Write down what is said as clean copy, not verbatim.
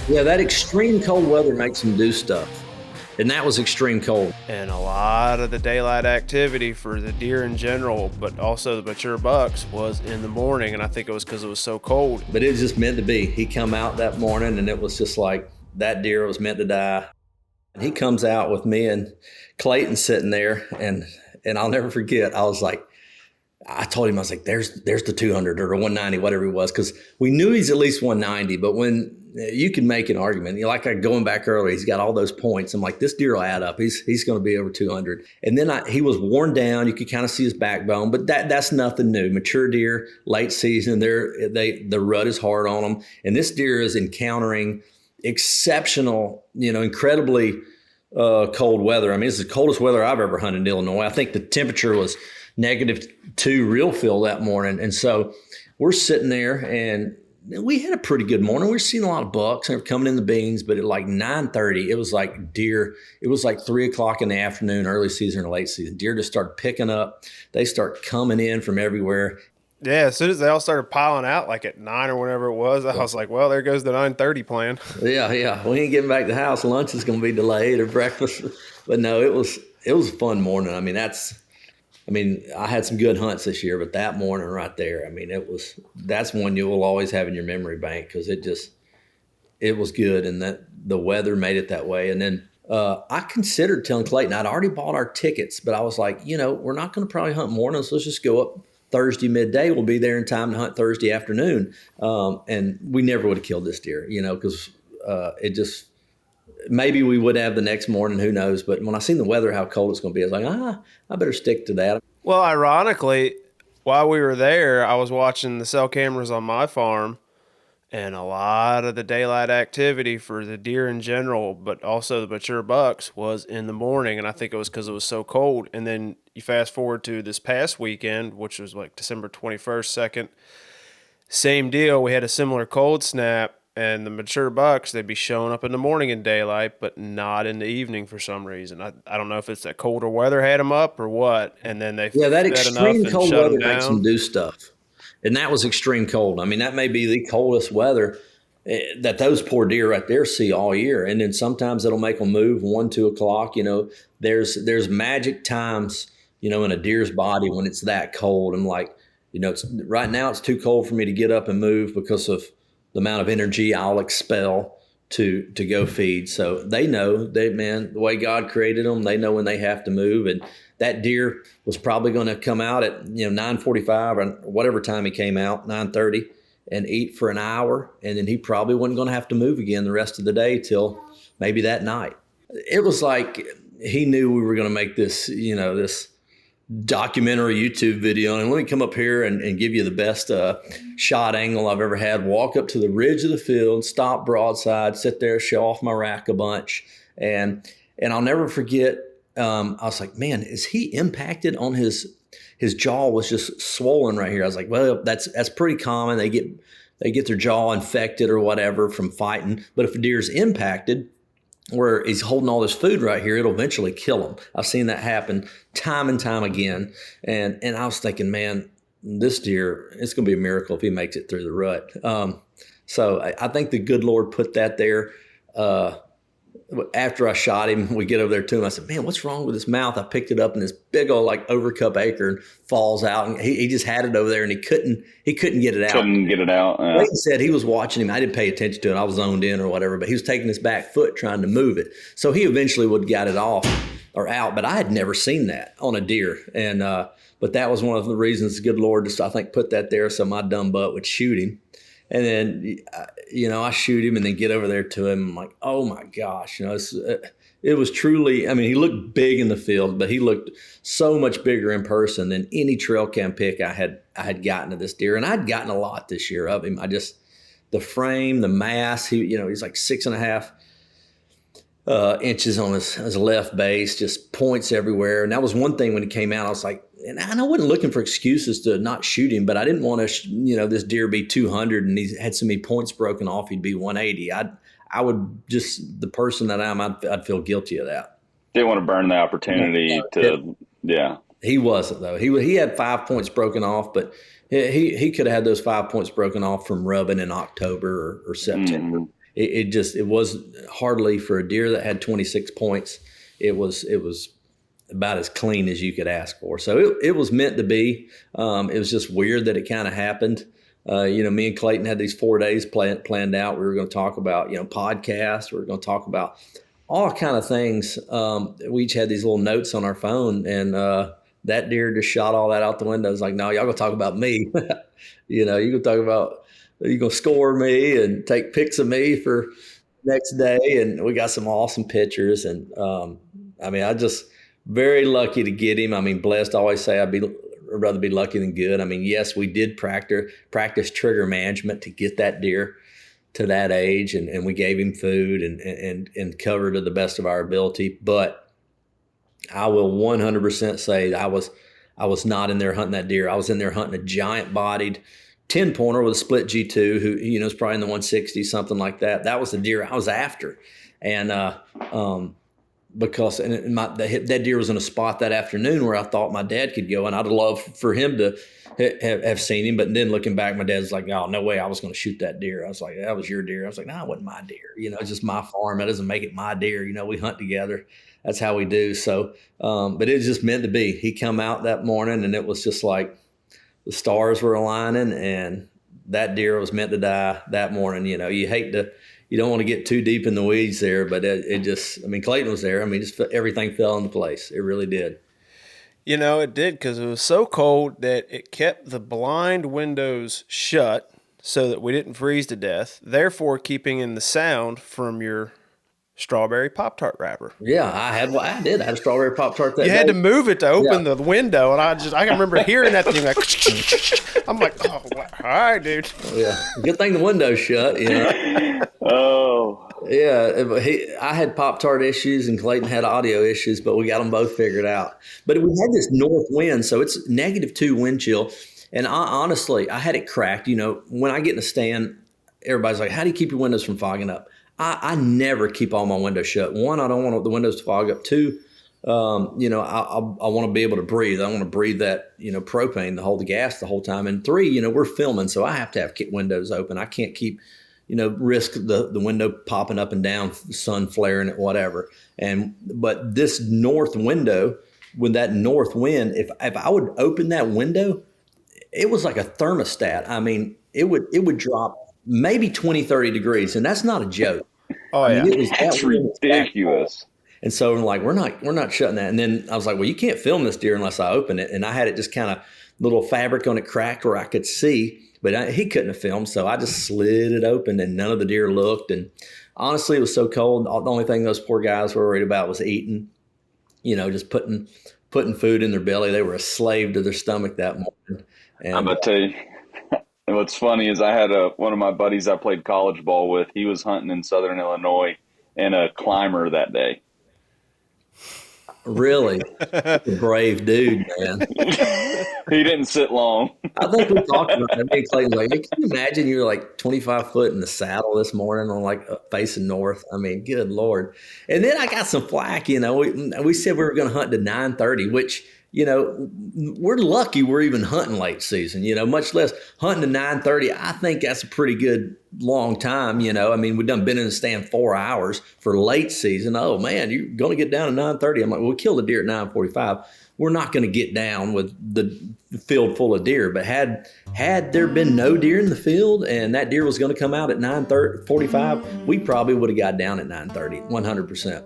Yeah, that extreme cold weather makes them do stuff. And that was extreme cold. And a lot of the daylight activity for the deer in general, but also the mature bucks, was in the morning. And I think it was because it was so cold. But it was just meant to be. He come out that morning and it was just like that deer was meant to die. And he comes out with me and Clayton sitting there, and I'll never forget. I was like, I told him, I was like, there's the 200 or 190, whatever he was, because we knew he's at least 190. But when you can make an argument, like going back earlier, he's got all those points. I'm like, this deer will add up. He's going to be over 200. And then he was worn down. You could kind of see his backbone, but that's nothing new. Mature deer, late season, the rut is hard on them. And this deer is encountering exceptional, incredibly cold weather. I mean, it's the coldest weather I've ever hunted in Illinois. I think the temperature was -2 real feel that morning. And so we're sitting there and we had a pretty good morning. We were seeing a lot of bucks and they were coming in the beans, but at like 9:30, it was like deer. It was like 3 o'clock in the afternoon, early season or late season. Deer just started picking up. They start coming in from everywhere. Yeah, as soon as they all started piling out, like at 9 or whatever it was, I was like, well, there goes the 9:30 plan. Yeah. We ain't getting back to the house. Lunch is going to be delayed or breakfast. But no, it was a fun morning. I mean, I had some good hunts this year, but that morning right there, I mean, that's one you will always have in your memory bank because it was good, and that the weather made it that way. And then I considered telling Clayton, I'd already bought our tickets, but I was like, we're not going to probably hunt mornings. Let's just go up Thursday midday. We'll be there in time to hunt Thursday afternoon. And we never would have killed this deer, because maybe we would have the next morning, who knows. But when I seen the weather, how cold it's going to be, I was like, I better stick to that. Well, ironically, while we were there, I was watching the cell cameras on my farm, and a lot of the daylight activity for the deer in general, but also the mature bucks, was in the morning. And I think it was because it was so cold. And then you fast forward to this past weekend, which was like December 21st, 2nd. Same deal. We had a similar cold snap, and the mature bucks, they'd be showing up in the morning in daylight, but not in the evening for some reason. I don't know if it's that colder weather had them up or what. And then they that extreme cold weather makes them do stuff. And that was extreme cold. I mean, that may be the coldest weather that those poor deer right there see all year. And then sometimes it'll make them move 1, 2 o'clock. There's magic times, in a deer's body when it's that cold. I'm like, right now it's too cold for me to get up and move because of the amount of energy I'll expel to go feed. So they know the way God created them, they know when they have to move. And that deer was probably going to come out at 9:45 or whatever time he came out, 9:30, and eat for an hour, and then he probably wasn't going to have to move again the rest of the day till maybe that night. It was like he knew we were going to make this, this documentary YouTube video, and let me come up here and give you the best shot angle I've ever had. Walk up to the ridge of the field, stop broadside, sit there, show off my rack a bunch, and I'll never forget. I was like, man, is he impacted on his jaw was just swollen right here. I was like, well, that's pretty common. They get their jaw infected or whatever from fighting. But if a deer's impacted where he's holding all this food right here, it'll eventually kill him. I've seen that happen time and time again. And I was thinking, man, this deer, it's going to be a miracle if he makes it through the rut. So I think the good Lord put that there. After I shot him, we get over there to him. I said, man, what's wrong with his mouth? I picked it up and this big old overcup acorn falls out. And he just had it over there and he couldn't get it out. Couldn't get it out. Yeah. Clayton said he was watching him. I didn't pay attention to it. I was zoned in or whatever, but he was taking his back foot trying to move it. So he eventually would have got it off or out, but I had never seen that on a deer. And, but that was one of the reasons the good Lord just, I think, put that there so my dumb butt would shoot him. And then, I shoot him and then get over there to him. I'm like, oh my gosh, it was truly, I mean, he looked big in the field, but he looked so much bigger in person than any trail cam pic I had gotten of this deer. And I'd gotten a lot this year of him. The frame, the mass, he's like 6.5 inches on his left base, just points everywhere. And that was one thing when he came out, I was like, and I wasn't looking for excuses to not shoot him, but I didn't want to, this deer be 200 and he had so many points broken off, he'd be 180. I would just, the person that I am, I'd feel guilty of that. Didn't want to burn the opportunity yeah. He wasn't though. He had 5 points broken off, but he could have had those 5 points broken off from rubbing in October or September. Mm-hmm. it was hardly, for a deer that had 26 points. It was about as clean as you could ask for. So it was meant to be. It was just weird that it kind of happened. Me and Clayton had these 4 days planned out. We were going to talk about, podcasts. We were going to talk about all kind of things. We each had these little notes on our phone, and that deer just shot all that out the window. It's like, no, y'all gonna talk about me. You gonna talk about, you gonna score me and take pics of me for next day. And we got some awesome pictures. And I just very lucky to get him. I mean, blessed. I always say I'd rather be lucky than good. I mean, yes, we did practice trigger management to get that deer to that age, and we gave him food and covered to the best of our ability. But I will 100% say I was not in there hunting that deer. I was in there hunting a giant-bodied 10-pointer with a split G2 who, is probably in the 160, something like that. That was the deer I was after. And because that deer was in a spot that afternoon where I thought my dad could go, and I'd love for him to have seen him. But then looking back, my dad's like, oh, no way I was going to shoot that deer. I was like, that was your deer. I was like, no, it wasn't my deer. It's just my farm. That doesn't make it my deer. We hunt together. That's how we do. So, but it was just meant to be. He come out that morning, and it was just like the stars were aligning, and that deer was meant to die that morning. You don't want to get too deep in the weeds there, but it just, Clayton was there. Just everything fell into place. It really did. It did, because it was so cold that it kept the blind windows shut so that we didn't freeze to death, therefore keeping in the sound from your strawberry Pop-Tart wrapper. Yeah, I had a strawberry Pop-Tart that You day. had to move it to open the window, and I can remember hearing that thing like, I'm like, oh, all right, dude. Yeah, good thing the window's shut, Oh. Yeah, I had Pop-Tart issues and Clayton had audio issues, but we got them both figured out. But we had this north wind, so it's -2 wind chill. And honestly, I had it cracked. When I get in a stand, everybody's like, how do you keep your windows from fogging up? I never keep all my windows shut. One, I don't want the windows to fog up. Two, I want to be able to breathe. I want to breathe that, propane to hold the gas the whole time. And three, we're filming, so I have to have windows open. I can't keep, risk the window popping up and down, sun flaring it, whatever. But this north window, with that north wind, if I would open that window, it was like a thermostat. It would drop maybe 20, 30 degrees. And that's not a joke. Oh, yeah. That's ridiculous. And so I'm like, we're not shutting that. And then I was like, well, you can't film this deer unless I open it. And I had it just kind of little fabric on it cracked where I could see, but he couldn't have filmed. So I just slid it open, and none of the deer looked. And honestly, it was so cold. The only thing those poor guys were worried about was eating, just putting food in their belly. They were a slave to their stomach that morning. And I'm going to tell you. And what's funny is I had one of my buddies I played college ball with. He was hunting in Southern Illinois and a climber that day. Really? A brave dude, man. He didn't sit long. I think we talked about that. Me and Clayton was like, hey, can you imagine you're like 25 foot in the saddle this morning on facing north? Good Lord. And then I got some flack, we said we were going to hunt to 9:30, which, we're lucky we're even hunting late season, much less hunting to 9:30. I think that's a pretty good long time, we've been in the stand 4 hours for late season. Oh man, you're going to get down to 9:30. I'm like, well, we killed a deer at 9:45. We're not going to get down with the field full of deer. But had there been no deer in the field and that deer was going to come out at 9:45, we probably would have got down at 9:30, 100%.